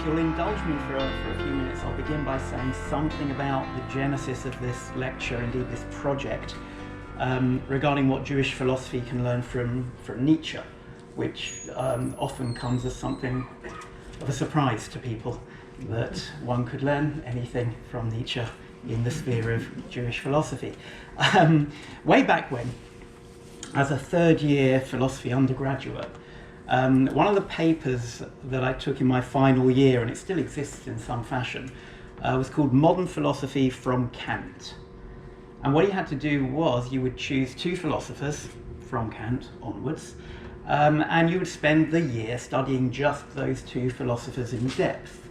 if you'll indulge me for a few minutes, I'll begin by saying something about the genesis of this lecture, indeed this project, regarding what Jewish philosophy can learn from Nietzsche, which often comes as something of a surprise to people, that one could learn anything from Nietzsche in the sphere of Jewish philosophy. Way back when, as a third-year philosophy undergraduate, one of the papers that I took in my final year, and it still exists in some fashion, was called Modern Philosophy from Kant. And what you had to do was you would choose two philosophers from Kant onwards, and you would spend the year studying just those two philosophers in depth.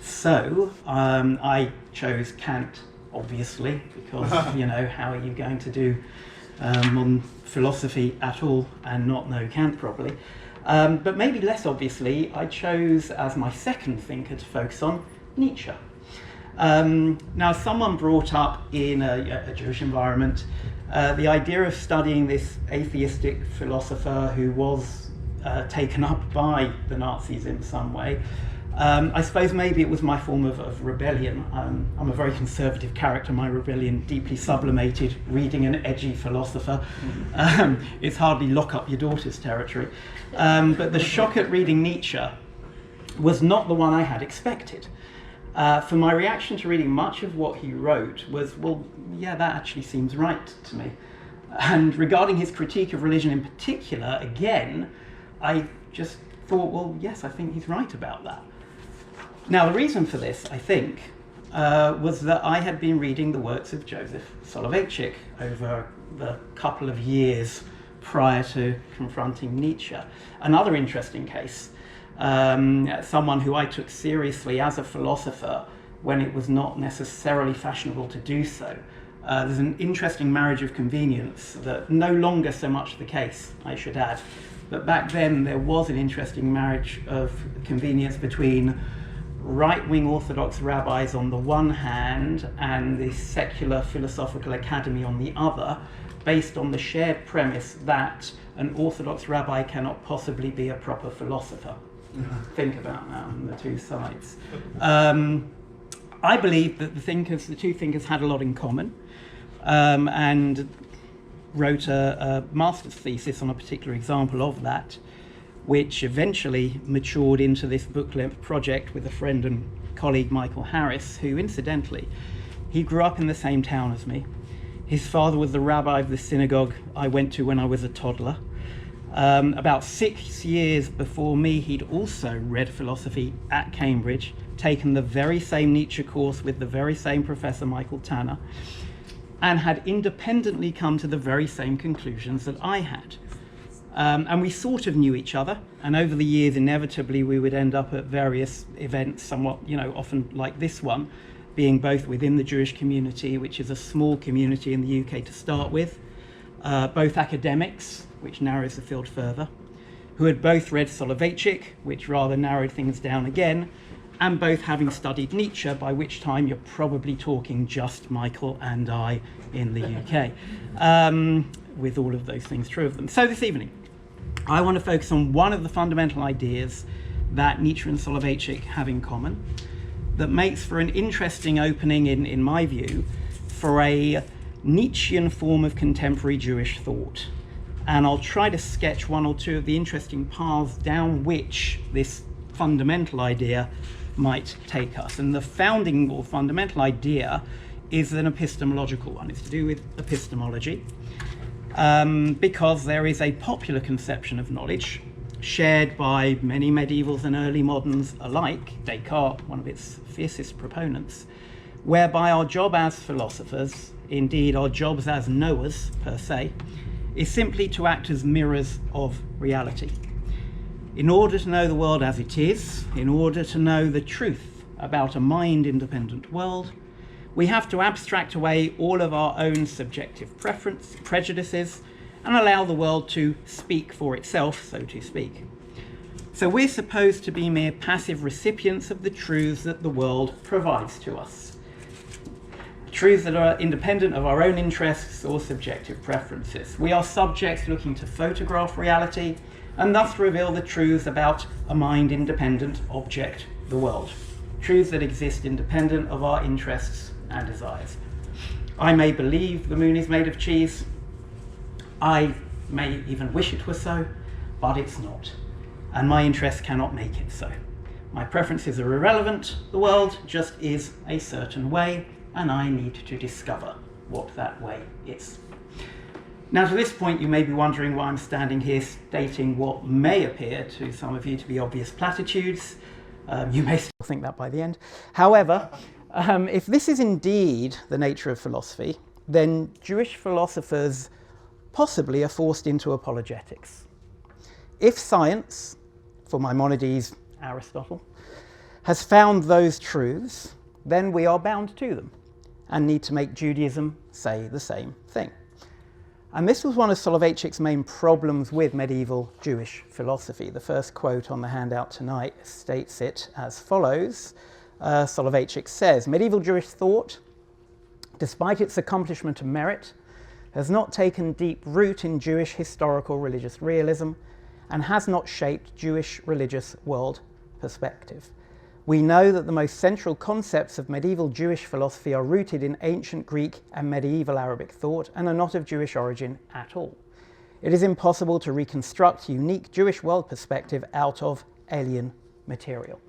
So I chose Kant, obviously, because, you know, how are you going to do modern philosophy at all and not know Kant properly? But maybe less obviously, I chose as my second thinker to focus on Nietzsche. Now, someone brought up in a Jewish environment the idea of studying this atheistic philosopher who was taken up by the Nazis in some way. I suppose maybe it was my form of rebellion. I'm a very conservative character. My rebellion deeply sublimated reading an edgy philosopher. It's hardly lock up your daughter's territory. But the shock at reading Nietzsche was not the one I had expected. For my reaction to reading much of what he wrote was, well, yeah, that actually seems right to me. And regarding his critique of religion in particular, again, I just thought, well, yes, I think he's right about that. Now, the reason for this, I think, was that I had been reading the works of Joseph Soloveitchik over the couple of years prior to confronting Nietzsche. Another interesting case, someone who I took seriously as a philosopher when it was not necessarily fashionable to do so. There's an interesting marriage of convenience that no longer so much the case, I should add. But back then there was an interesting marriage of convenience between right-wing Orthodox rabbis on the one hand and the secular philosophical academy on the other, based on the shared premise that an Orthodox rabbi cannot possibly be a proper philosopher. Think about that on the two sides. I believe that the two thinkers had a lot in common, and wrote a master's thesis on a particular example of that, which eventually matured into this book-length project with a friend and colleague, Michael Harris, who, incidentally, he grew up in the same town as me. His father was the rabbi of the synagogue I went to when I was a toddler. About 6 years before me, he'd also read philosophy at Cambridge, taken the very same Nietzsche course with the very same professor, Michael Tanner, and had independently come to the very same conclusions that I had. And we sort of knew each other, and over the years, inevitably, we would end up at various events, somewhat, you know, often like this one, being both within the Jewish community, which is a small community in the UK to start with, both academics, which narrows the field further, who had both read Soloveitchik, which rather narrowed things down again, and both having studied Nietzsche, by which time you're probably talking just Michael and I in the UK, with all of those things true of them. So this evening, I want to focus on one of the fundamental ideas that Nietzsche and Soloveitchik have in common, that makes for an interesting opening, in my view, for a Nietzschean form of contemporary Jewish thought. And I'll try to sketch one or two of the interesting paths down which this fundamental idea might take us. And the founding or fundamental idea is an epistemological one. It's to do with epistemology, because there is a popular conception of knowledge shared by many medievals and early moderns alike, Descartes, one of its fiercest proponents, whereby our job as philosophers, indeed our jobs as knowers per se, is simply to act as mirrors of reality. In order to know the world as it is, in order to know the truth about a mind-independent world, we have to abstract away all of our own subjective prejudices and allow the world to speak for itself, so to speak. So we're supposed to be mere passive recipients of the truths that the world provides to us. Truths that are independent of our own interests or subjective preferences. We are subjects looking to photograph reality and thus reveal the truths about a mind-independent object the world, truths that exist independent of our interests and desires. I may believe the moon is made of cheese, I may even wish it were so, but it's not, and my interests cannot make it so. My preferences are irrelevant, the world just is a certain way, and I need to discover what that way is. Now, to this point, you may be wondering why I'm standing here stating what may appear to some of you to be obvious platitudes. You may still think that by the end. However, if this is indeed the nature of philosophy, then Jewish philosophers possibly are forced into apologetics. If science, for Maimonides, Aristotle, has found those truths, then we are bound to them and need to make Judaism say the same thing. And this was one of Soloveitchik's main problems with medieval Jewish philosophy. The first quote on the handout tonight states it as follows. Soloveitchik says, "Medieval Jewish thought, despite its accomplishment of merit, has not taken deep root in Jewish historical religious realism and has not shaped Jewish religious world perspective. We know that the most central concepts of medieval Jewish philosophy are rooted in ancient Greek and medieval Arabic thought and are not of Jewish origin at all. It is impossible to reconstruct unique Jewish world perspective out of alien material."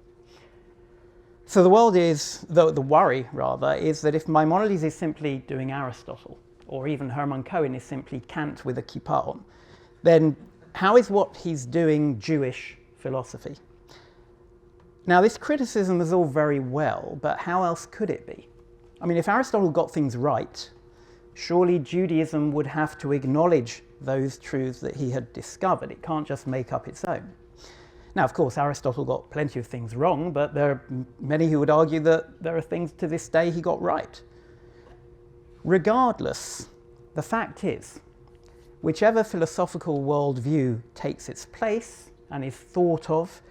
So the worry is that if Maimonides is simply doing Aristotle, or even Hermann Cohen is simply Kant with a kippah on, then how is what he's doing Jewish philosophy? Now, this criticism is all very well, but how else could it be? I mean, if Aristotle got things right, surely Judaism would have to acknowledge those truths that he had discovered. It can't just make up its own. Now, of course, Aristotle got plenty of things wrong, but there are many who would argue that there are things to this day he got right. Regardless, the fact is, whichever philosophical worldview takes its place and is thought of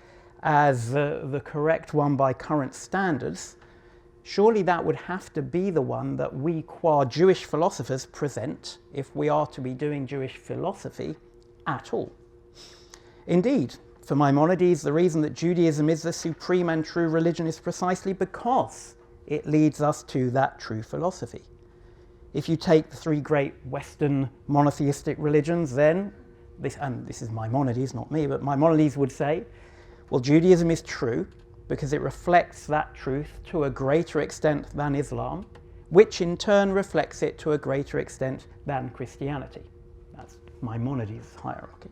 as the correct one by current standards, surely that would have to be the one that we qua Jewish philosophers present if we are to be doing Jewish philosophy at all. Indeed, for Maimonides, the reason that Judaism is the supreme and true religion is precisely because it leads us to that true philosophy. If you take the three great Western monotheistic religions, then, this is Maimonides, not me, but Maimonides would say, well, Judaism is true because it reflects that truth to a greater extent than Islam, which in turn reflects it to a greater extent than Christianity. That's Maimonides' hierarchy.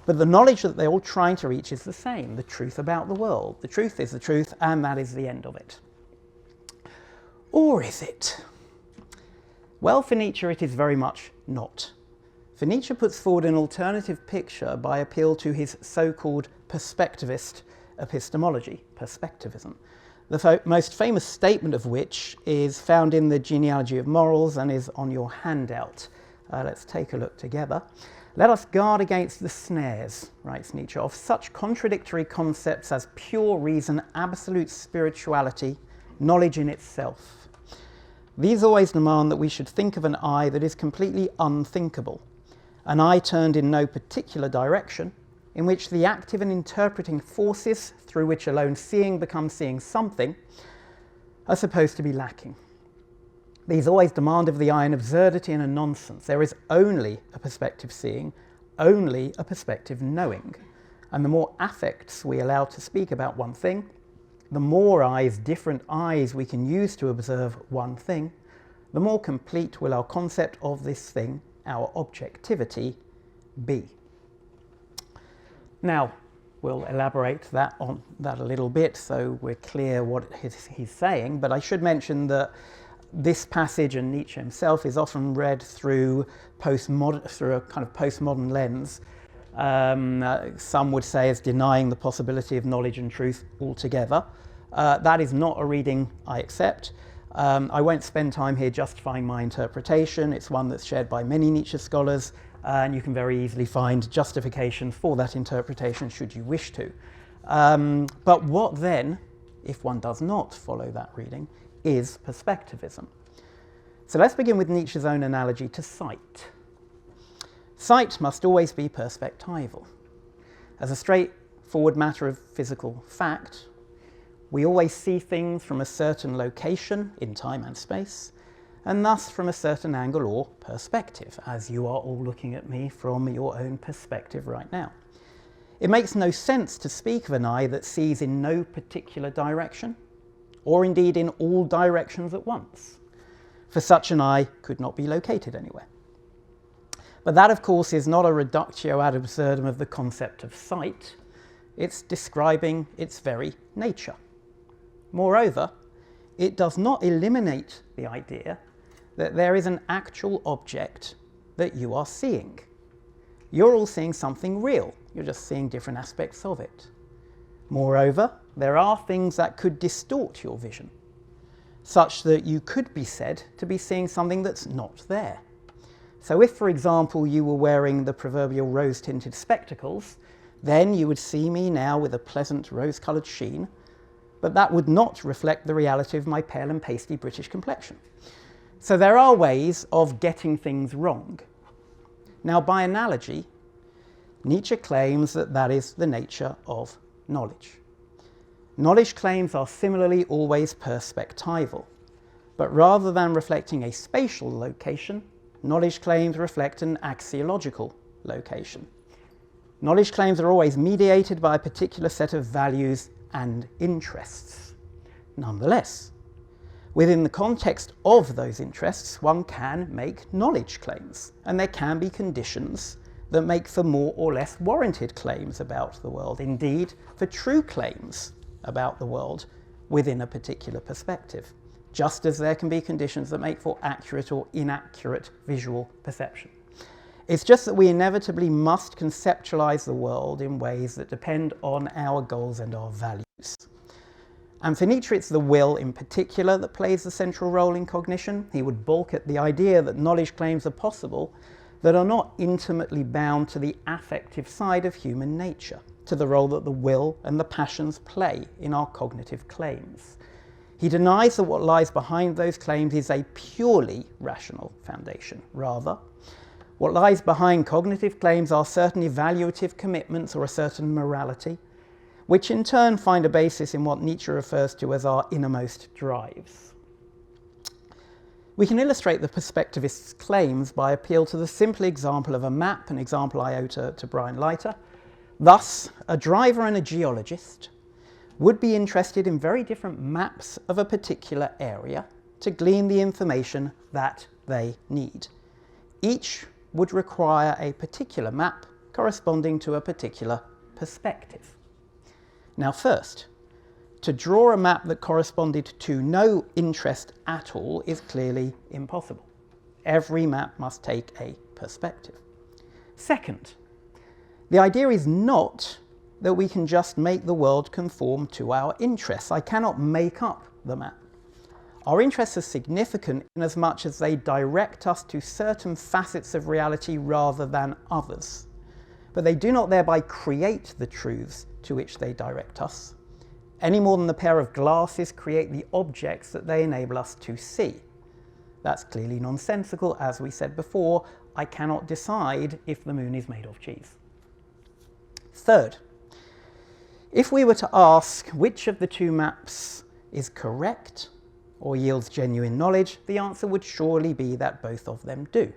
But the knowledge that they're all trying to reach is the same, the truth about the world. The truth is the truth, and that is the end of it. Or is it? Well, for Nietzsche, it is very much not. For Nietzsche puts forward an alternative picture by appeal to his so-called perspectivist epistemology, perspectivism, the most famous statement of which is found in the Genealogy of Morals and is on your handout. Let's take a look together. "Let us guard against the snares," writes Nietzsche, "of such contradictory concepts as pure reason, absolute spirituality, knowledge in itself. These always demand that we should think of an I that is completely unthinkable, an I turned in no particular direction, in which the active and interpreting forces through which alone seeing becomes seeing something are supposed to be lacking. These always demand of the I an absurdity and a nonsense. There is only a perspective seeing, only a perspective knowing, and the more affects we allow to speak about one thing, the more eyes, different eyes we can use to observe one thing, the more complete will our concept of this thing, our objectivity, be." Now, we'll elaborate on that a little bit so we're clear what he's saying, but I should mention that this passage and Nietzsche himself is often read through a kind of postmodern lens. Some would say as denying the possibility of knowledge and truth altogether. That is not a reading I accept. I won't spend time here justifying my interpretation. It's one that's shared by many Nietzsche scholars, and you can very easily find justification for that interpretation should you wish to. But what then, if one does not follow that reading, is perspectivism? So let's begin with Nietzsche's own analogy to sight. Sight must always be perspectival. As a straightforward matter of physical fact, We always see things from a certain location in time and space, and thus from a certain angle or perspective, as you are all looking at me from your own perspective right now. It makes no sense to speak of an eye that sees in no particular direction, or indeed in all directions at once, for such an eye could not be located anywhere. But that, of course, is not a reductio ad absurdum of the concept of sight. It's describing its very nature. Moreover, it does not eliminate the idea that there is an actual object that you are seeing. You're all seeing something real. You're just seeing different aspects of it. Moreover, there are things that could distort your vision, such that you could be said to be seeing something that's not there. So if, for example, you were wearing the proverbial rose-tinted spectacles, then you would see me now with a pleasant rose-coloured sheen, but that would not reflect the reality of my pale and pasty British complexion. So there are ways of getting things wrong. Now, by analogy, Nietzsche claims that that is the nature of knowledge. Knowledge claims are similarly always perspectival, but rather than reflecting a spatial location, knowledge claims reflect an axiological location. Knowledge claims are always mediated by a particular set of values and interests. Nonetheless, within the context of those interests, one can make knowledge claims, and there can be conditions that make for more or less warranted claims about the world, indeed for true claims about the world within a particular perspective, just as there can be conditions that make for accurate or inaccurate visual perception. It's just that we inevitably must conceptualize the world in ways that depend on our goals and our values. And for Nietzsche, it's the will in particular that plays the central role in cognition. He would balk at the idea that knowledge claims are possible that are not intimately bound to the affective side of human nature, to the role that the will and the passions play in our cognitive claims. He denies that what lies behind those claims is a purely rational foundation. Rather, what lies behind cognitive claims are certain evaluative commitments or a certain morality, which in turn find a basis in what Nietzsche refers to as our innermost drives. We can illustrate the perspectivist's claims by appeal to the simple example of a map, an example I owe to Brian Leiter. Thus, a driver and a geologist would be interested in very different maps of a particular area to glean the information that they need. Each would require a particular map corresponding to a particular perspective. Now first, to draw a map that corresponded to no interest at all is clearly impossible. Every map must take a perspective. Second, the idea is not that we can just make the world conform to our interests. I cannot make up the map. Our interests are significant in as much as they direct us to certain facets of reality rather than others. But they do not thereby create the truths to which they direct us, any more than the pair of glasses create the objects that they enable us to see. That's clearly nonsensical. As we said before, I cannot decide if the moon is made of cheese. Third, if we were to ask which of the two maps is correct or yields genuine knowledge, the answer would surely be that both of them do.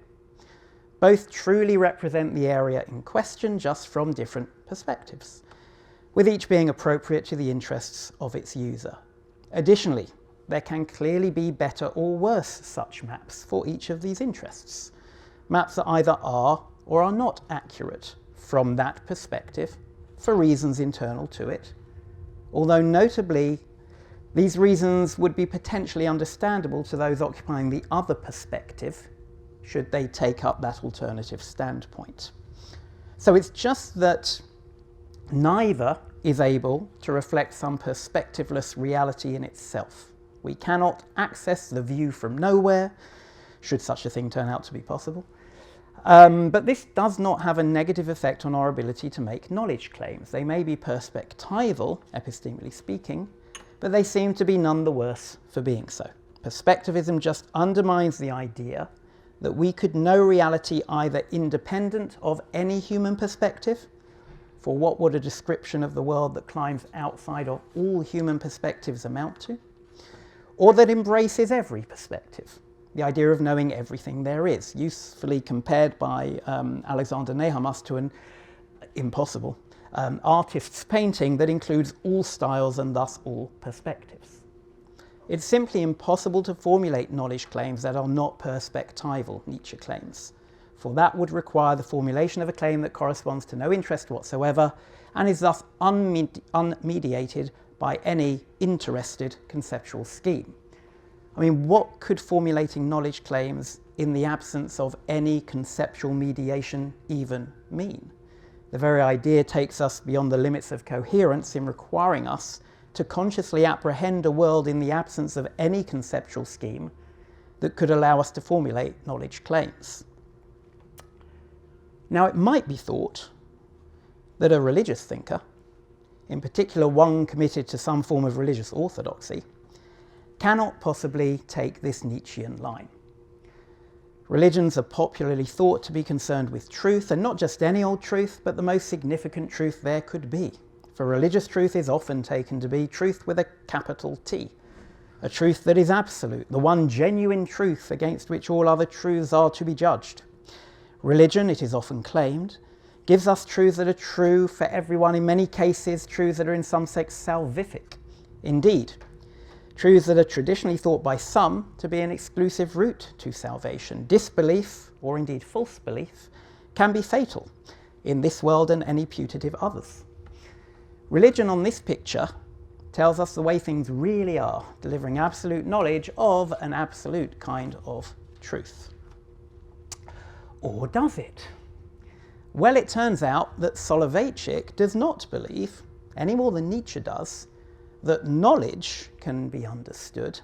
Both truly represent the area in question, just from different perspectives, with each being appropriate to the interests of its user. Additionally, there can clearly be better or worse such maps for each of these interests. Maps that either are or are not accurate from that perspective for reasons internal to it, although notably these reasons would be potentially understandable to those occupying the other perspective should they take up that alternative standpoint. So it's just that neither is able to reflect some perspectiveless reality in itself. We cannot access the view from nowhere, should such a thing turn out to be possible. But this does not have a negative effect on our ability to make knowledge claims. They may be perspectival, epistemically speaking, but they seem to be none the worse for being so. Perspectivism just undermines the idea that we could know reality either independent of any human perspective, for what would a description of the world that climbs outside of all human perspectives amount to? Or that embraces every perspective, the idea of knowing everything there is, usefully compared by Alexander Nehamas to an impossible artist's painting that includes all styles and thus all perspectives. It's simply impossible to formulate knowledge claims that are not perspectival, Nietzsche claims, for that would require the formulation of a claim that corresponds to no interest whatsoever and is thus unmediated by any interested conceptual scheme. I mean, what could formulating knowledge claims in the absence of any conceptual mediation even mean? The very idea takes us beyond the limits of coherence in requiring us to consciously apprehend a world in the absence of any conceptual scheme that could allow us to formulate knowledge claims. Now, it might be thought that a religious thinker, in particular one committed to some form of religious orthodoxy, cannot possibly take this Nietzschean line. Religions are popularly thought to be concerned with truth, and not just any old truth, but the most significant truth there could be. For religious truth is often taken to be truth with a capital T, a truth that is absolute, the one genuine truth against which all other truths are to be judged. Religion, it is often claimed, gives us truths that are true for everyone, in many cases truths that are in some sense salvific. Indeed, truths that are traditionally thought by some to be an exclusive route to salvation. Disbelief, or indeed false belief, can be fatal in this world and any putative others. Religion on this picture tells us the way things really are, delivering absolute knowledge of an absolute kind of truth. Or does it? Well, it turns out that Soloveitchik does not believe, any more than Nietzsche does, that knowledge can be understood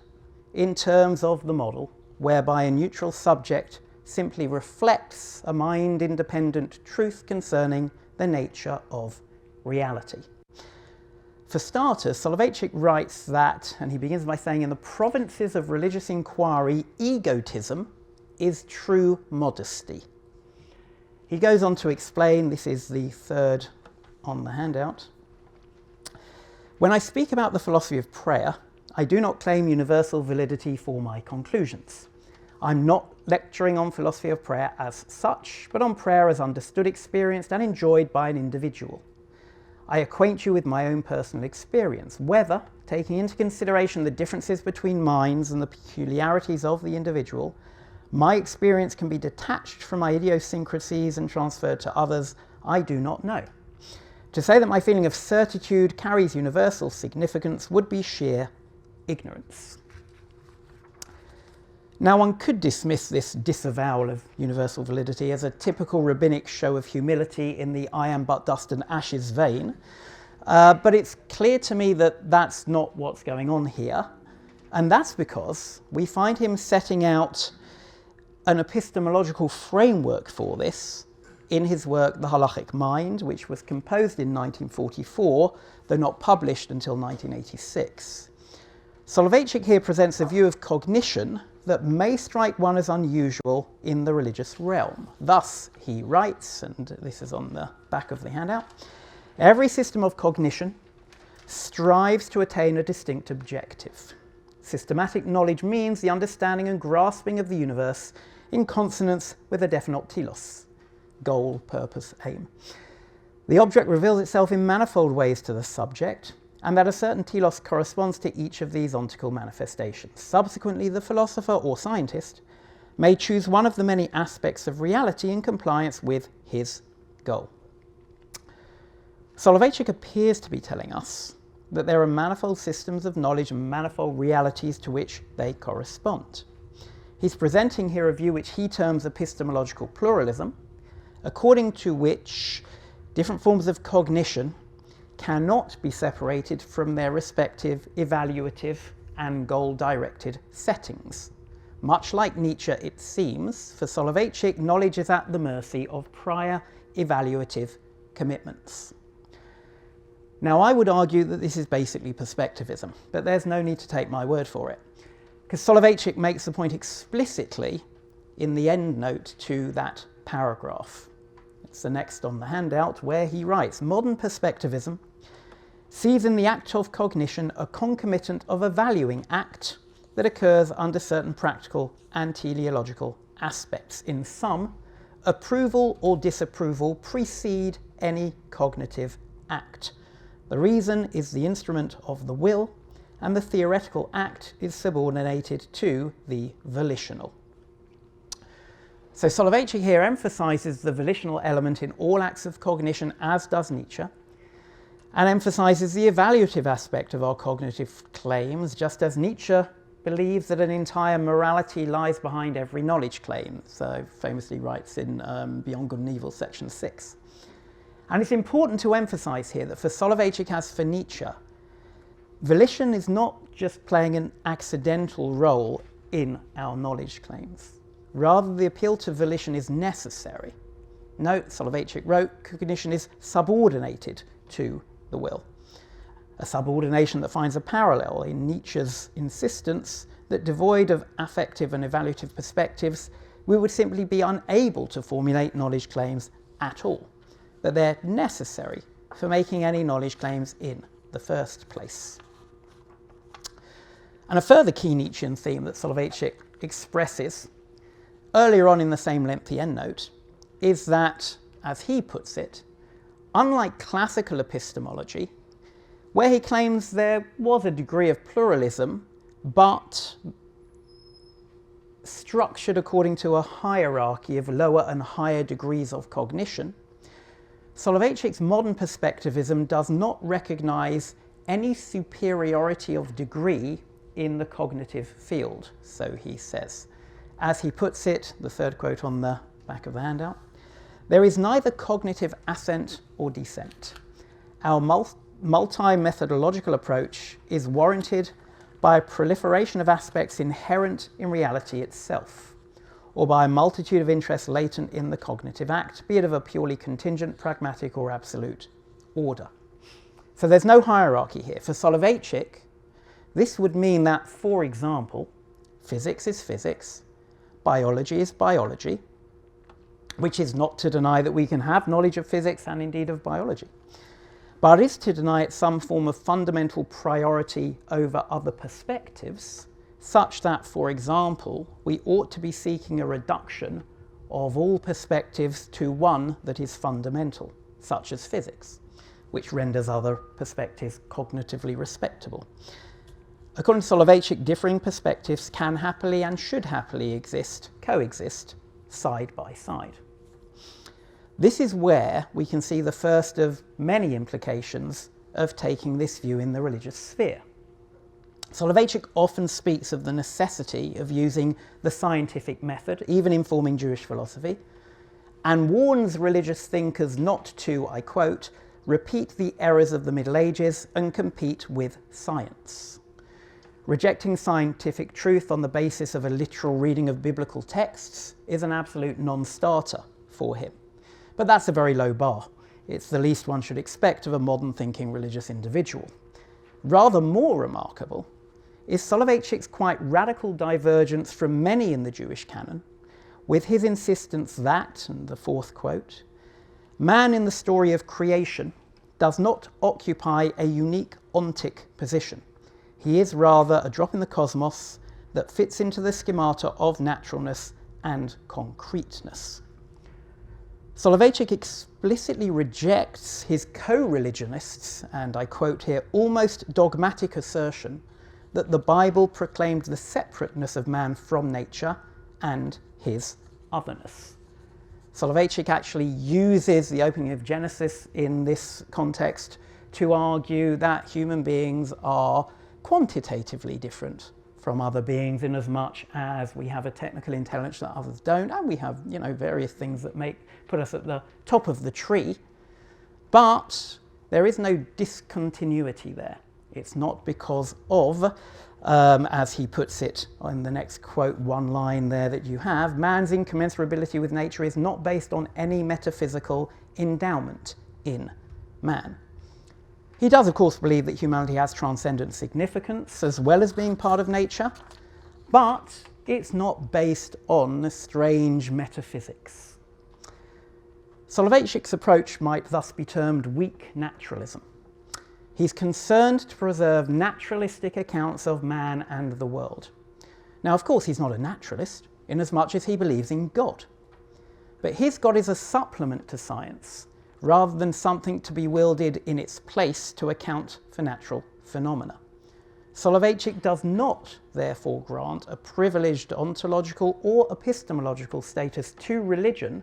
in terms of the model whereby a neutral subject simply reflects a mind-independent truth concerning the nature of reality. For starters, Soloveitchik writes that, and he begins by saying, in the provinces of religious inquiry, egotism is true modesty. He goes on to explain, this is the third on the handout, when I speak about the philosophy of prayer, I do not claim universal validity for my conclusions. I'm not lecturing on philosophy of prayer as such, but on prayer as understood, experienced, and enjoyed by an individual. I acquaint you with my own personal experience, whether, taking into consideration the differences between minds and the peculiarities of the individual, my experience can be detached from my idiosyncrasies and transferred to others, I do not know. To say that my feeling of certitude carries universal significance would be sheer ignorance. Now, one could dismiss this disavowal of universal validity as a typical rabbinic show of humility in the I am but dust and ashes vein, but it's clear to me that that's not what's going on here, and that's because we find him setting out an epistemological framework for this in his work The Halachic Mind, which was composed in 1944, though not published until 1986. Soloveitchik here presents a view of cognition that may strike one as unusual in the religious realm. Thus, he writes, and this is on the back of the handout, every system of cognition strives to attain a distinct objective. Systematic knowledge means the understanding and grasping of the universe in consonance with a definite telos, goal, purpose, aim. The object reveals itself in manifold ways to the subject, and that a certain telos corresponds to each of these ontical manifestations. Subsequently, the philosopher or scientist may choose one of the many aspects of reality in compliance with his goal. Soloveitchik appears to be telling us that there are manifold systems of knowledge and manifold realities to which they correspond. He's presenting here a view which he terms epistemological pluralism, according to which different forms of cognition cannot be separated from their respective evaluative and goal-directed settings. Much like Nietzsche, it seems, for Soloveitchik, knowledge is at the mercy of prior evaluative commitments. Now, I would argue that this is basically perspectivism, but there's no need to take my word for it, because Soloveitchik makes the point explicitly in the end note to that paragraph. It's the next on the handout, where he writes, modern perspectivism sees in the act of cognition a concomitant of a valuing act that occurs under certain practical and teleological aspects. In sum, approval or disapproval precede any cognitive act. The reason is the instrument of the will, and the theoretical act is subordinated to the volitional. So Soloveitchik here emphasizes the volitional element in all acts of cognition, as does Nietzsche, and emphasizes the evaluative aspect of our cognitive claims, just as Nietzsche believes that an entire morality lies behind every knowledge claim, so famously writes in Beyond Good and Evil, section 6. And it's important to emphasize here that for Soloveitchik as for Nietzsche, volition is not just playing an accidental role in our knowledge claims. Rather, the appeal to volition is necessary. Note, Soloveitchik wrote, cognition is subordinated to the will. A subordination that finds a parallel in Nietzsche's insistence that devoid of affective and evaluative perspectives, we would simply be unable to formulate knowledge claims at all, that they're necessary for making any knowledge claims in the first place. And a further key Nietzschean theme that Soloveitchik expresses earlier on in the same lengthy endnote is that, as he puts it, unlike classical epistemology, where he claims there was a degree of pluralism, but structured according to a hierarchy of lower and higher degrees of cognition, Soloveitchik's modern perspectivism does not recognize any superiority of degree in the cognitive field, so he says. As he puts it, the third quote on the back of the handout, there is neither cognitive ascent or descent. Our multi-methodological approach is warranted by a proliferation of aspects inherent in reality itself, or by a multitude of interests latent in the cognitive act, be it of a purely contingent, pragmatic, or absolute order. So there's no hierarchy here. For Soloveitchik, this would mean that, for example, physics is physics, biology is biology, which is not to deny that we can have knowledge of physics and indeed of biology, but is to deny it some form of fundamental priority over other perspectives, such that, for example, we ought to be seeking a reduction of all perspectives to one that is fundamental, such as physics, which renders other perspectives cognitively respectable. According to Soloveitchik, differing perspectives can happily and should happily coexist, side by side. This is where we can see the first of many implications of taking this view in the religious sphere. Soloveitchik often speaks of the necessity of using the scientific method, even in forming Jewish philosophy, and warns religious thinkers not to, I quote, repeat the errors of the Middle Ages and compete with science. Rejecting scientific truth on the basis of a literal reading of biblical texts is an absolute non-starter for him. But that's a very low bar. It's the least one should expect of a modern thinking religious individual. Rather more remarkable is Soloveitchik's quite radical divergence from many in the Jewish canon, with his insistence that, and the fourth quote, man in the story of creation does not occupy a unique ontic position. He is rather a drop in the cosmos that fits into the schemata of naturalness and concreteness. Soloveitchik explicitly rejects his co-religionists', and I quote here, almost dogmatic assertion that the Bible proclaimed the separateness of man from nature and his otherness. Soloveitchik actually uses the opening of Genesis in this context to argue that human beings are quantitatively different from other beings in as much as we have a technical intelligence that others don't, and we have, various things that put us at the top of the tree, but there is no discontinuity there. It's not because of, as he puts it in the next quote, one line there that you have, man's incommensurability with nature is not based on any metaphysical endowment in man. He does, of course, believe that humanity has transcendent significance as well as being part of nature, but it's not based on strange metaphysics. Soloveitchik's approach might thus be termed weak naturalism. He's concerned to preserve naturalistic accounts of man and the world. Now, of course, he's not a naturalist, inasmuch as he believes in God. But his God is a supplement to science, rather than something to be wielded in its place to account for natural phenomena. Soloveitchik does not, therefore, grant a privileged ontological or epistemological status to religion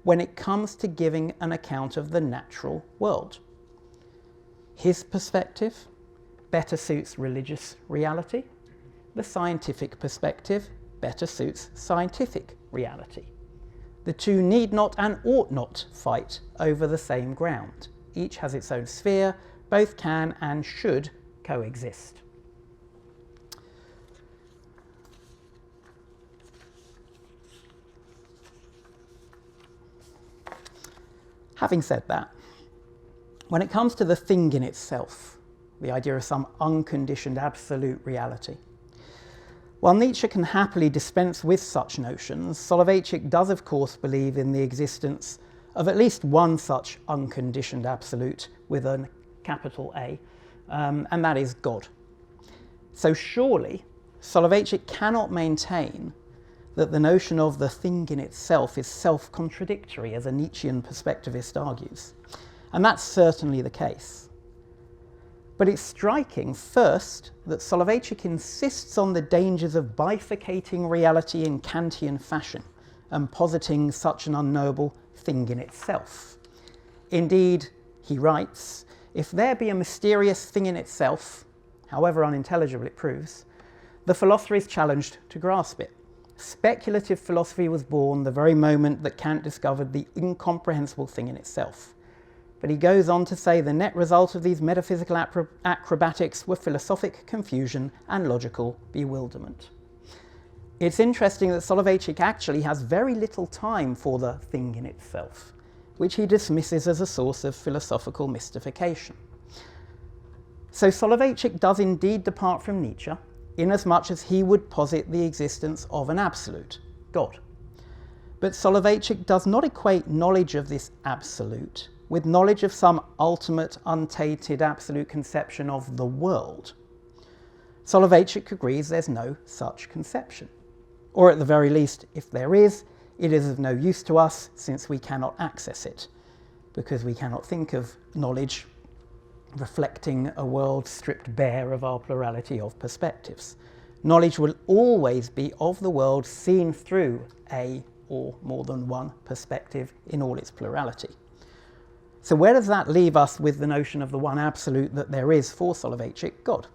when it comes to giving an account of the natural world. His perspective better suits religious reality. The scientific perspective better suits scientific reality. The two need not and ought not fight over the same ground. Each has its own sphere, both can and should coexist. Having said that, when it comes to the thing in itself, the idea of some unconditioned absolute reality, while Nietzsche can happily dispense with such notions, Soloveitchik does of course believe in the existence of at least one such unconditioned absolute with a capital A, and that is God. So surely Soloveitchik cannot maintain that the notion of the thing in itself is self-contradictory, as a Nietzschean perspectivist argues. And that's certainly the case. But it's striking, first, that Soloveitchik insists on the dangers of bifurcating reality in Kantian fashion and positing such an unknowable thing in itself. Indeed, he writes, if there be a mysterious thing in itself, however unintelligible it proves, the philosopher is challenged to grasp it. Speculative philosophy was born the very moment that Kant discovered the incomprehensible thing in itself. But he goes on to say the net result of these metaphysical acrobatics were philosophic confusion and logical bewilderment. It's interesting that Soloveitchik actually has very little time for the thing in itself, which he dismisses as a source of philosophical mystification. So Soloveitchik does indeed depart from Nietzsche, inasmuch as he would posit the existence of an absolute, God. But Soloveitchik does not equate knowledge of this absolute with knowledge of some ultimate, untainted, absolute conception of the world. Soloveitchik agrees there's no such conception. Or at the very least, if there is, it is of no use to us since we cannot access it, because we cannot think of knowledge reflecting a world stripped bare of our plurality of perspectives. Knowledge will always be of the world seen through a or more than one perspective in all its plurality. So where does that leave us with the notion of the one absolute that there is for Soloveitchik, God?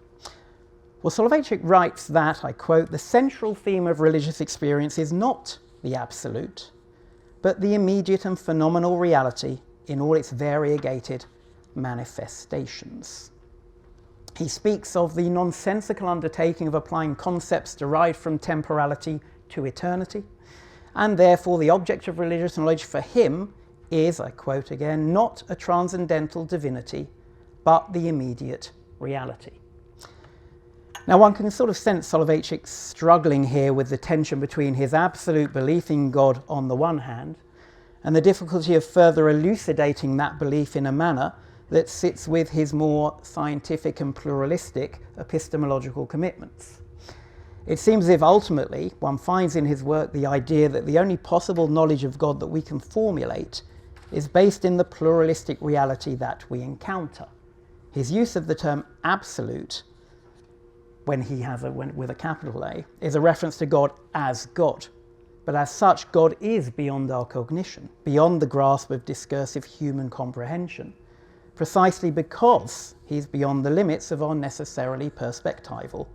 Well, Soloveitchik writes that, I quote, the central theme of religious experience is not the absolute, but the immediate and phenomenal reality in all its variegated manifestations. He speaks of the nonsensical undertaking of applying concepts derived from temporality to eternity, and therefore the object of religious knowledge for him is, I quote again, not a transcendental divinity, but the immediate reality. Now one can sort of sense Soloveitchik struggling here with the tension between his absolute belief in God on the one hand, and the difficulty of further elucidating that belief in a manner that sits with his more scientific and pluralistic epistemological commitments. It seems as if ultimately one finds in his work the idea that the only possible knowledge of God that we can formulate is based in the pluralistic reality that we encounter. His use of the term absolute, when he has with a capital A, is a reference to God as God. But as such, God is beyond our cognition, beyond the grasp of discursive human comprehension, precisely because he's beyond the limits of our necessarily perspectival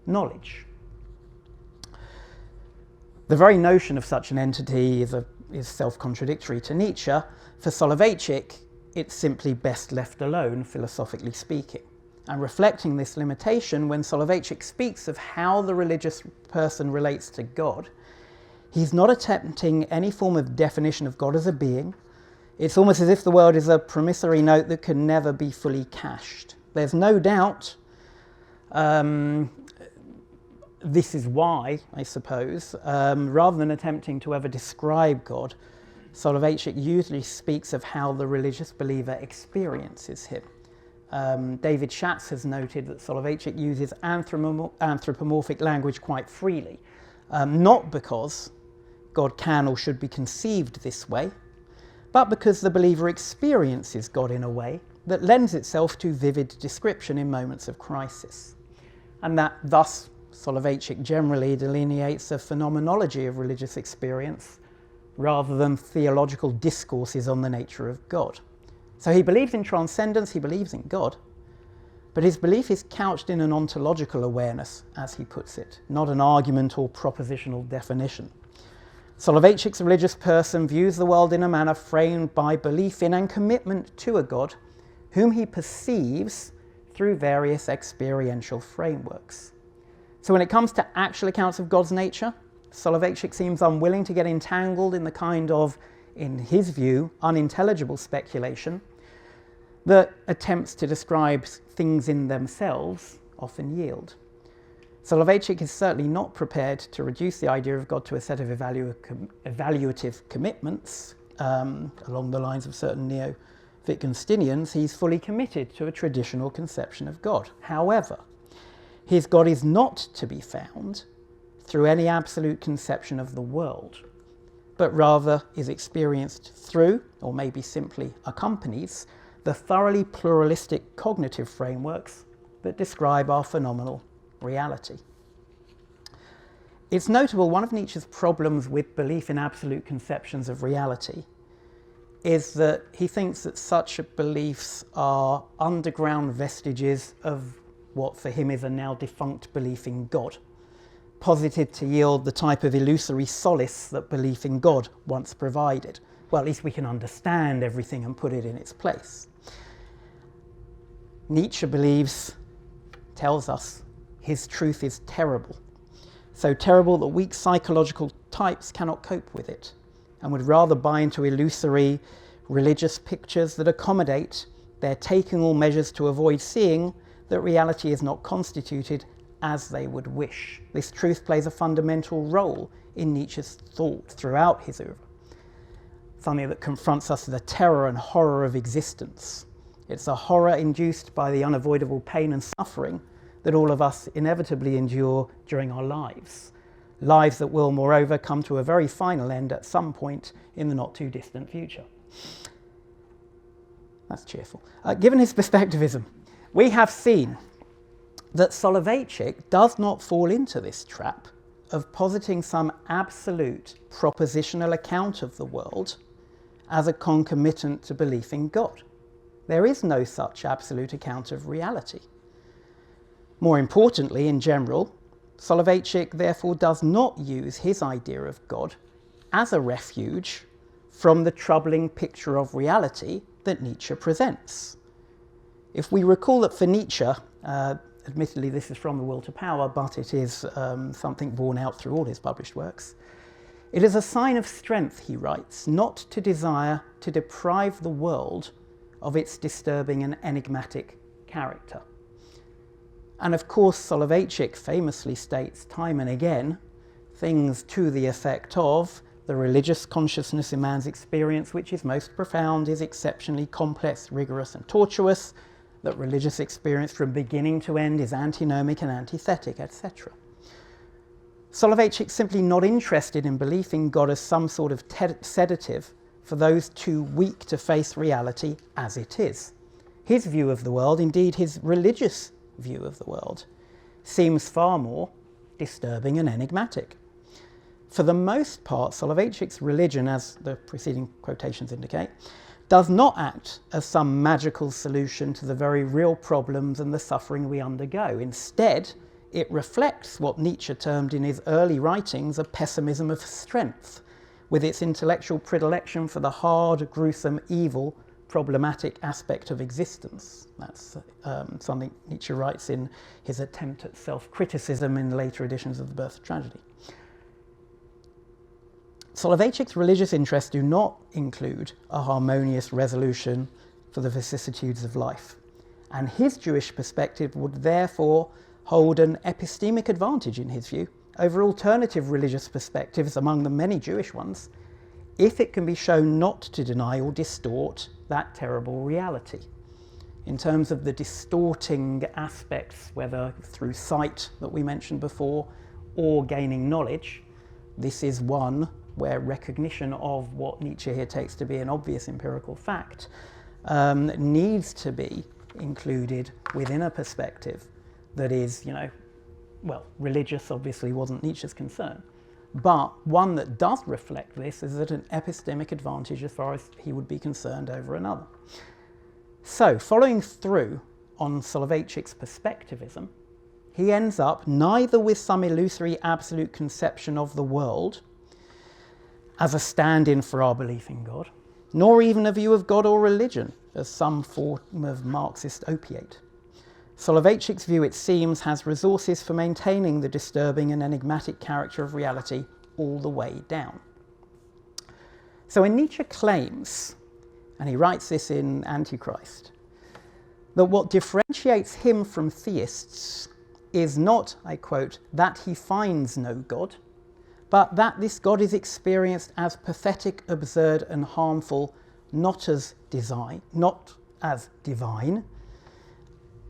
knowledge. The very notion of such an entity is self-contradictory to Nietzsche. For Soloveitchik, it's simply best left alone, philosophically speaking. And reflecting this limitation, when Soloveitchik speaks of how the religious person relates to God, he's not attempting any form of definition of God as a being. It's almost as if the world is a promissory note that can never be fully cashed. There's no doubt this is why, I suppose, rather than attempting to ever describe God, Soloveitchik usually speaks of how the religious believer experiences him. David Schatz has noted that Soloveitchik uses anthropomorphic language quite freely, not because God can or should be conceived this way, but because the believer experiences God in a way that lends itself to vivid description in moments of crisis. And that thus Soloveitchik generally delineates a phenomenology of religious experience rather than theological discourses on the nature of God. So he believes in transcendence, he believes in God, but his belief is couched in an ontological awareness, as he puts it, not an argument or propositional definition. Soloveitchik's religious person views the world in a manner framed by belief in and commitment to a God whom he perceives through various experiential frameworks. So when it comes to actual accounts of God's nature, Soloveitchik seems unwilling to get entangled in the kind of, in his view, unintelligible speculation that attempts to describe things in themselves often yield. Soloveitchik is certainly not prepared to reduce the idea of God to a set of evaluative commitments along the lines of certain neo-Wittgensteinians. He's fully committed to a traditional conception of God. However, his God is not to be found through any absolute conception of the world, but rather is experienced through, or maybe simply accompanies, the thoroughly pluralistic cognitive frameworks that describe our phenomenal reality. It's notable one of Nietzsche's problems with belief in absolute conceptions of reality is that he thinks that such beliefs are underground vestiges of what for him is a now defunct belief in God, posited to yield the type of illusory solace that belief in God once provided. Well, at least we can understand everything and put it in its place. Nietzsche tells us, his truth is terrible. So terrible that weak psychological types cannot cope with it and would rather buy into illusory religious pictures that accommodate their taking all measures to avoid seeing that reality is not constituted as they would wish. This truth plays a fundamental role in Nietzsche's thought throughout his oeuvre, something that confronts us with the terror and horror of existence. It's a horror induced by the unavoidable pain and suffering that all of us inevitably endure during our lives that will, moreover, come to a very final end at some point in the not too distant future. That's cheerful. Given his perspectivism, we have seen that Soloveitchik does not fall into this trap of positing some absolute propositional account of the world as a concomitant to belief in God. There is no such absolute account of reality. More importantly, in general, Soloveitchik therefore does not use his idea of God as a refuge from the troubling picture of reality that Nietzsche presents. If we recall that for Nietzsche, admittedly this is from The Will to Power, but it is something borne out through all his published works, it is a sign of strength, he writes, not to desire to deprive the world of its disturbing and enigmatic character. And of course, Soloveitchik famously states time and again things to the effect of the religious consciousness in man's experience, which is most profound, is exceptionally complex, rigorous and tortuous, that religious experience from beginning to end is antinomic and antithetic, etc. Soloveitchik simply not interested in belief in God as some sort of sedative for those too weak to face reality as it is. His view of the world, indeed his religious view of the world, seems far more disturbing and enigmatic. For the most part, Soloveitchik's religion, as the preceding quotations indicate, does not act as some magical solution to the very real problems and the suffering we undergo. Instead, it reflects what Nietzsche termed in his early writings a pessimism of strength, with its intellectual predilection for the hard, gruesome, evil, problematic aspect of existence. That's something Nietzsche writes in his attempt at self-criticism in later editions of The Birth of Tragedy. Soloveitchik's religious interests do not include a harmonious resolution for the vicissitudes of life, and his Jewish perspective would therefore hold an epistemic advantage, in his view, over alternative religious perspectives among the many Jewish ones, if it can be shown not to deny or distort that terrible reality. In terms of the distorting aspects, whether through sight that we mentioned before, or gaining knowledge, this is one where recognition of what Nietzsche here takes to be an obvious empirical fact needs to be included within a perspective that is, well, religious obviously wasn't Nietzsche's concern, but one that does reflect this is at an epistemic advantage as far as he would be concerned over another. So, following through on Soloveitchik's perspectivism, he ends up neither with some illusory absolute conception of the world as a stand-in for our belief in God, nor even a view of God or religion as some form of Marxist opiate. Soloveitchik's view, it seems, has resources for maintaining the disturbing and enigmatic character of reality all the way down. So when Nietzsche claims, and he writes this in Antichrist, that what differentiates him from theists is not, I quote, that he finds no God, but that this God is experienced as pathetic, absurd and harmful, not as divine,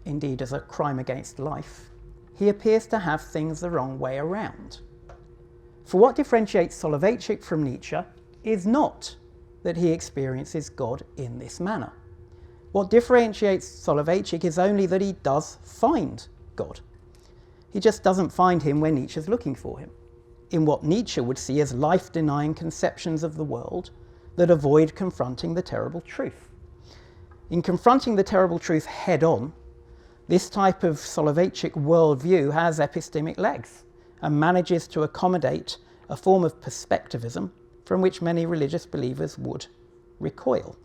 indeed as a crime against life, he appears to have things the wrong way around. For what differentiates Soloveitchik from Nietzsche is not that he experiences God in this manner. What differentiates Soloveitchik is only that he does find God. He just doesn't find him where Nietzsche's looking for him, in what Nietzsche would see as life-denying conceptions of the world that avoid confronting the terrible truth. In confronting the terrible truth head-on, this type of Soloveitchik worldview has epistemic legs and manages to accommodate a form of perspectivism from which many religious believers would recoil.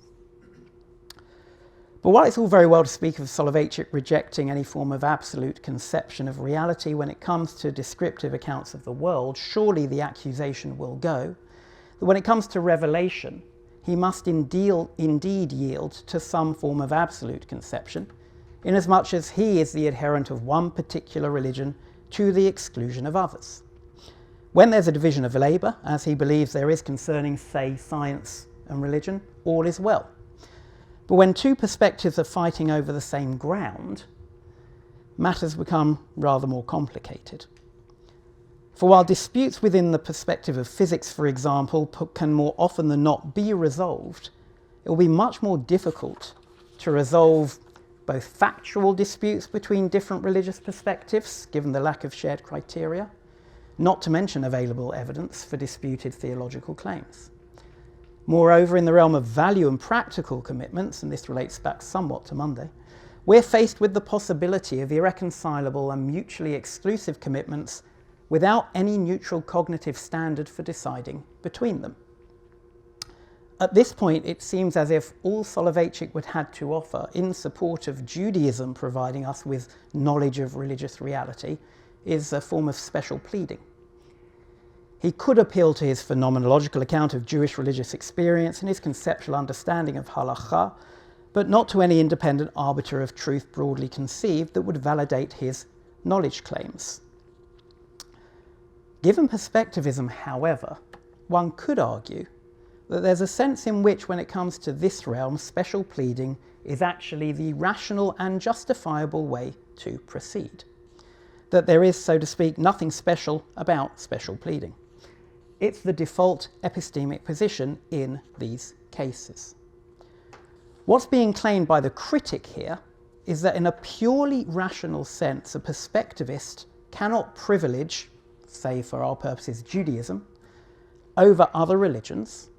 But while it's all very well to speak of Soloveitchik rejecting any form of absolute conception of reality when it comes to descriptive accounts of the world, surely the accusation will go that when it comes to revelation, he must indeed yield to some form of absolute conception, inasmuch as he is the adherent of one particular religion to the exclusion of others. When there's a division of labour, as he believes there is concerning, say, science and religion, all is well. But when two perspectives are fighting over the same ground, matters become rather more complicated. For while disputes within the perspective of physics, for example, can more often than not be resolved, it will be much more difficult to resolve both factual disputes between different religious perspectives, given the lack of shared criteria, not to mention available evidence for disputed theological claims. Moreover, in the realm of value and practical commitments, and this relates back somewhat to Monday, we're faced with the possibility of irreconcilable and mutually exclusive commitments without any neutral cognitive standard for deciding between them. At this point, it seems as if all Soloveitchik would have to offer in support of Judaism providing us with knowledge of religious reality is a form of special pleading. He could appeal to his phenomenological account of Jewish religious experience and his conceptual understanding of halakha, but not to any independent arbiter of truth broadly conceived that would validate his knowledge claims. Given perspectivism, however, one could argue that there's a sense in which, when it comes to this realm, special pleading is actually the rational and justifiable way to proceed. That there is, so to speak, nothing special about special pleading. It's the default epistemic position in these cases. What's being claimed by the critic here is that in a purely rational sense, a perspectivist cannot privilege, say for our purposes, Judaism, over other religions,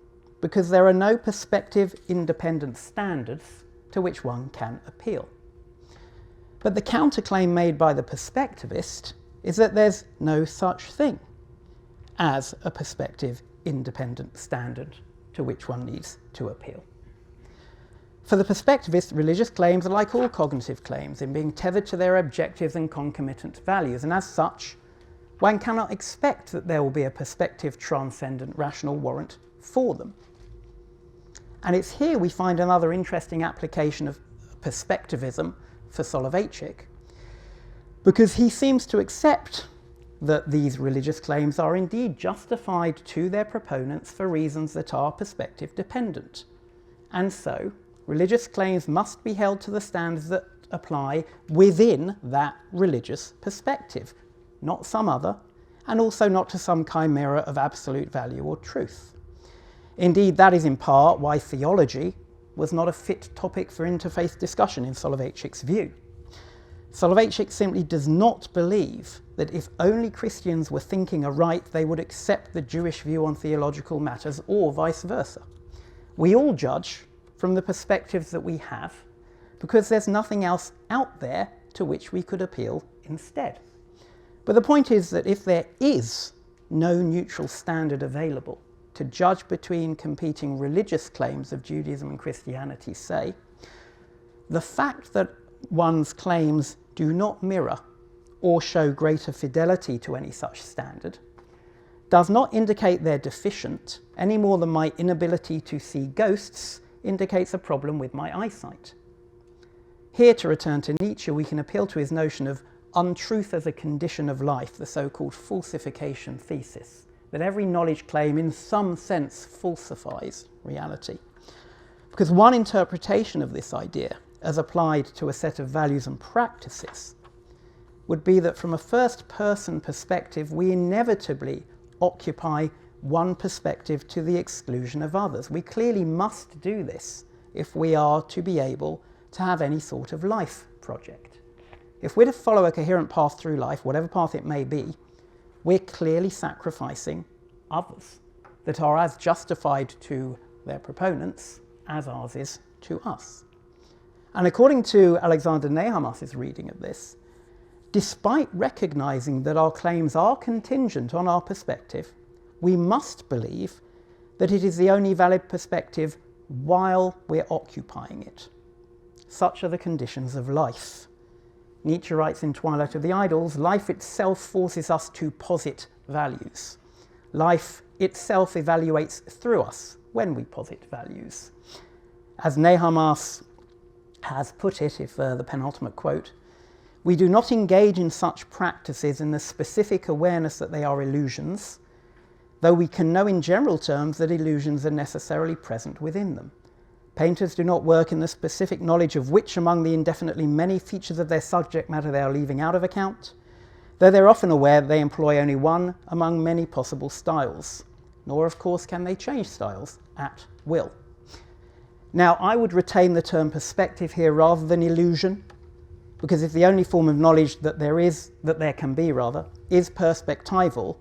because there are no perspective independent standards to which one can appeal. But the counterclaim made by the perspectivist is that there's no such thing as a perspective independent standard to which one needs to appeal. For the perspectivist, religious claims are like all cognitive claims in being tethered to their objectives and concomitant values, and as such, one cannot expect that there will be a perspective transcendent rational warrant for them. And it's here we find another interesting application of perspectivism for Soloveitchik, because he seems to accept that these religious claims are indeed justified to their proponents for reasons that are perspective dependent. And so, religious claims must be held to the standards that apply within that religious perspective, not some other, and also not to some chimera of absolute value or truth. Indeed, that is in part why theology was not a fit topic for interfaith discussion in Soloveitchik's view. Soloveitchik simply does not believe that if only Christians were thinking aright, they would accept the Jewish view on theological matters, or vice versa. We all judge from the perspectives that we have, because there's nothing else out there to which we could appeal instead. But the point is that if there is no neutral standard available to judge between competing religious claims of Judaism and Christianity, say, the fact that one's claims do not mirror or show greater fidelity to any such standard does not indicate they're deficient any more than my inability to see ghosts indicates a problem with my eyesight. Here, to return to Nietzsche, we can appeal to his notion of untruth as a condition of life, the so-called falsification thesis, that every knowledge claim in some sense falsifies reality. Because one interpretation of this idea, as applied to a set of values and practices, would be that from a first-person perspective, we inevitably occupy one perspective to the exclusion of others. We clearly must do this if we are to be able to have any sort of life project. If we're to follow a coherent path through life, whatever path it may be, we're clearly sacrificing others that are as justified to their proponents as ours is to us. And according to Alexander Nehamas's reading of this, despite recognizing that our claims are contingent on our perspective, we must believe that it is the only valid perspective while we're occupying it. Such are the conditions of life. Nietzsche writes in Twilight of the Idols, life itself forces us to posit values. Life itself evaluates through us when we posit values. As Nehamas has put it, if the penultimate quote, we do not engage in such practices in the specific awareness that they are illusions, though we can know in general terms that illusions are necessarily present within them. Painters do not work in the specific knowledge of which among the indefinitely many features of their subject matter they are leaving out of account, though they're often aware that they employ only one among many possible styles, nor of course can they change styles at will. Now, I would retain the term perspective here rather than illusion, because if the only form of knowledge that there can be, is perspectival,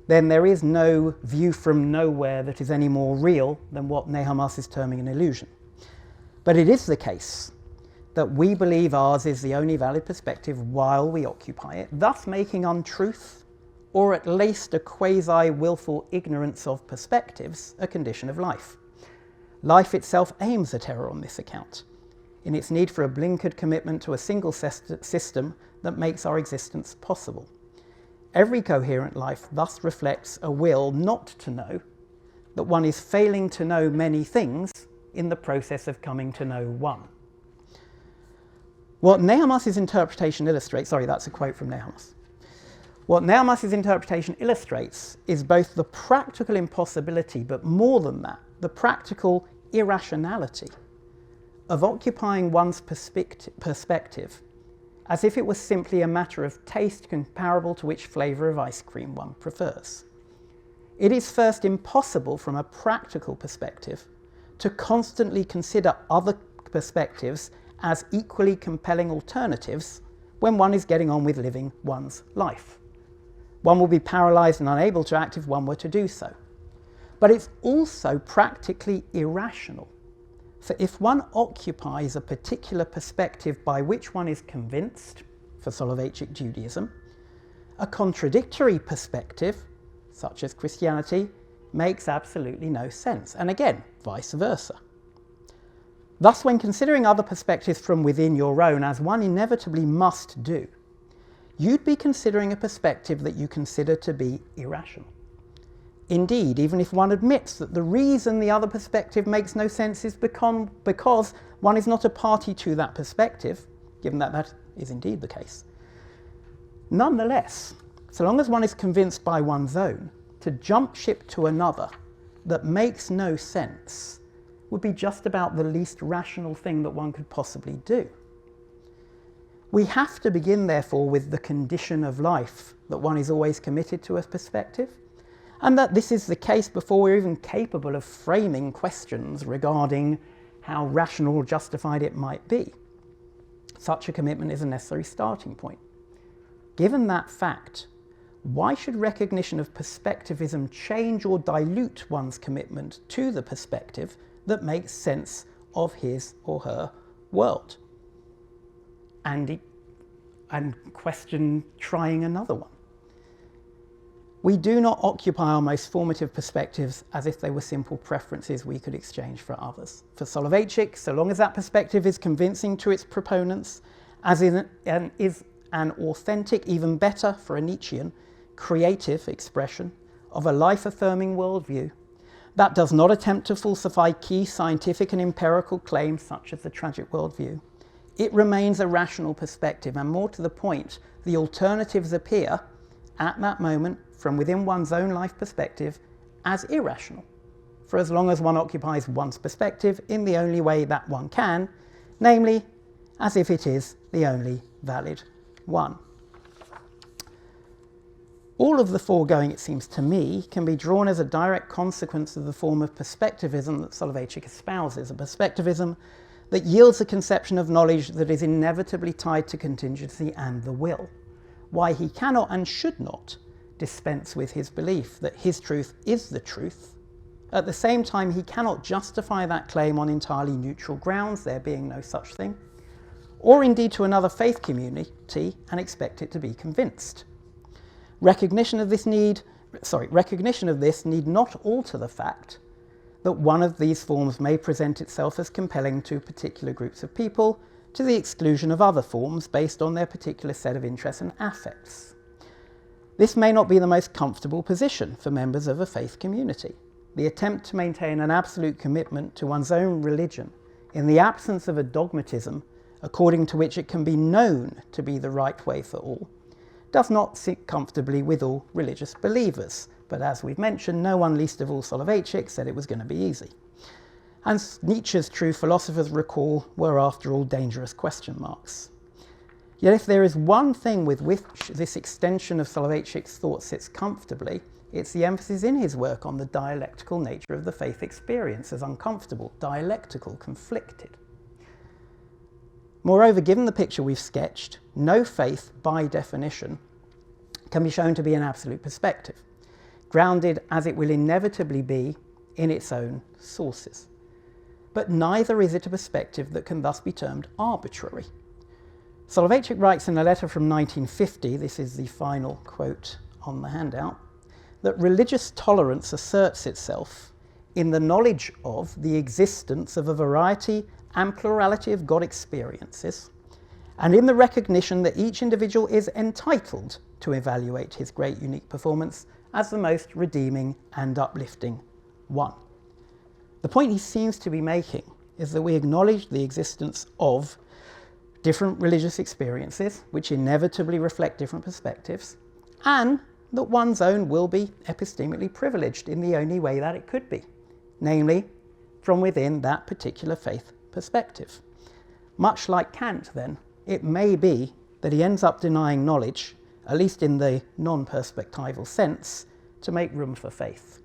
then there is no view from nowhere that is any more real than what Nehamas is terming an illusion. But it is the case that we believe ours is the only valid perspective while we occupy it, thus making untruth, or at least a quasi-willful ignorance of perspectives, a condition of life. Life itself aims at error on this account, in its need for a blinkered commitment to a single system that makes our existence possible. Every coherent life thus reflects a will not to know, that one is failing to know many things in the process of coming to know one. What Nehamas's interpretation illustrates, that's a quote from Nehamas. What Nehamas's interpretation illustrates is both the practical impossibility, but more than that, the practical irrationality of occupying one's perspective as if it was simply a matter of taste comparable to which flavour of ice cream one prefers. It is first impossible from a practical perspective to constantly consider other perspectives as equally compelling alternatives when one is getting on with living one's life. One will be paralysed and unable to act if one were to do so. But it's also practically irrational. For if one occupies a particular perspective by which one is convinced, for Soloveitchik Judaism, a contradictory perspective, such as Christianity, makes absolutely no sense, and again, vice versa. Thus, when considering other perspectives from within your own, as one inevitably must do, you'd be considering a perspective that you consider to be irrational. Indeed, even if one admits that the reason the other perspective makes no sense is because one is not a party to that perspective, given that that is indeed the case, nonetheless, so long as one is convinced by one's own, to jump ship to another that makes no sense would be just about the least rational thing that one could possibly do. We have to begin, therefore, with the condition of life that one is always committed to a perspective, and that this is the case before we're even capable of framing questions regarding how rational or justified it might be. Such a commitment is a necessary starting point. Given that fact, why should recognition of perspectivism change or dilute one's commitment to the perspective that makes sense of his or her world? And question trying another one. We do not occupy our most formative perspectives as if they were simple preferences we could exchange for others. For Soloveitchik, so long as that perspective is convincing to its proponents, as is an authentic, even better for a Nietzschean, creative expression of a life-affirming worldview that does not attempt to falsify key scientific and empirical claims such as the tragic worldview, it remains a rational perspective, and more to the point, the alternatives appear at that moment from within one's own life perspective as irrational, for as long as one occupies one's perspective in the only way that one can, namely as if it is the only valid one. All of the foregoing, it seems to me, can be drawn as a direct consequence of the form of perspectivism that Soloveitchik espouses, a perspectivism that yields a conception of knowledge that is inevitably tied to contingency and the will. Why he cannot and should not dispense with his belief that his truth is the truth. At the same time, he cannot justify that claim on entirely neutral grounds, there being no such thing, or indeed to another faith community and expect it to be convinced. Recognition of this need not alter the fact that one of these forms may present itself as compelling to particular groups of people to the exclusion of other forms based on their particular set of interests and affects. This may not be the most comfortable position for members of a faith community. The attempt to maintain an absolute commitment to one's own religion in the absence of a dogmatism according to which it can be known to be the right way for all does not sit comfortably with all religious believers. But as we've mentioned, no one, least of all Soloveitchik, said it was going to be easy. And Nietzsche's true philosophers recall were, after all, dangerous question marks. Yet if there is one thing with which this extension of Soloveitchik's thought sits comfortably, it's the emphasis in his work on the dialectical nature of the faith experience as uncomfortable, dialectical, conflicted. Moreover, given the picture we've sketched, no faith, by definition, can be shown to be an absolute perspective, grounded as it will inevitably be in its own sources. But neither is it a perspective that can thus be termed arbitrary. Soloveitchik writes in a letter from 1950, this is the final quote on the handout, that religious tolerance asserts itself in the knowledge of the existence of a variety and plurality of God experiences, and in the recognition that each individual is entitled to evaluate his great unique performance as the most redeeming and uplifting one. The point he seems to be making is that we acknowledge the existence of different religious experiences which inevitably reflect different perspectives, and that one's own will be epistemically privileged in the only way that it could be, namely from within that particular faith perspective. Much like Kant, then, it may be that he ends up denying knowledge, at least in the non-perspectival sense, to make room for faith.